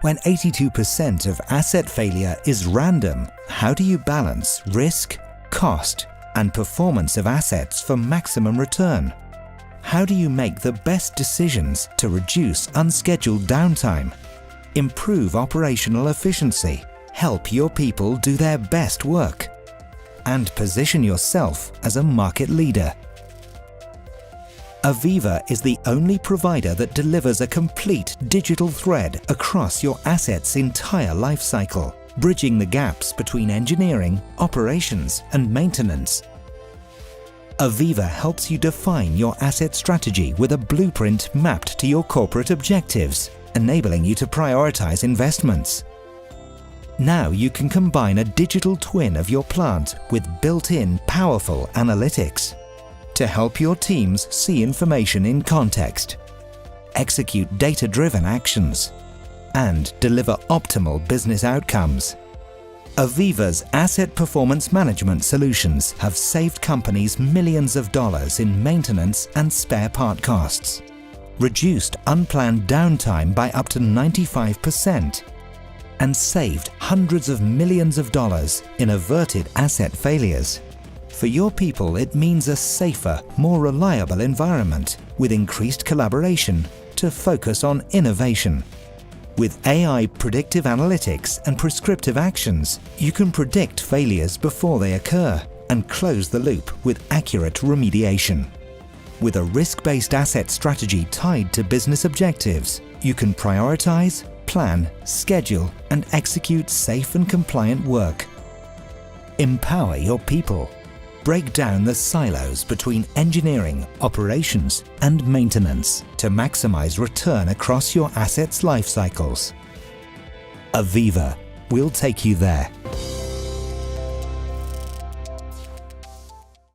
When 82% of asset failure is random, how do you balance risk, cost, and performance of assets for maximum return? How do you make the best decisions to reduce unscheduled downtime, improve operational efficiency, help your people do their best work, and position yourself as a market leader? AVEVA is the only provider that delivers a complete digital thread across your asset's entire life cycle, bridging the gaps between engineering, operations, and maintenance. AVEVA helps you define your asset strategy with a blueprint mapped to your corporate objectives, enabling you to prioritize investments. Now you can combine a digital twin of your plant with built-in powerful analytics to help your teams see information in context, execute data-driven actions, and deliver optimal business outcomes. AVEVA's asset performance management solutions have saved companies millions of dollars in maintenance and spare part costs, reduced unplanned downtime by up to 95%, and saved hundreds of millions of dollars in averted asset failures. For your people, it means a safer, more reliable environment with increased collaboration to focus on innovation. With AI predictive analytics and prescriptive actions, you can predict failures before they occur and close the loop with accurate remediation. With a risk-based asset strategy tied to business objectives, you can prioritize, plan, schedule, and execute safe and compliant work. Empower your people. Break down the silos between engineering, operations, and maintenance to maximize return across your assets' life cycles. AVEVA will take you there.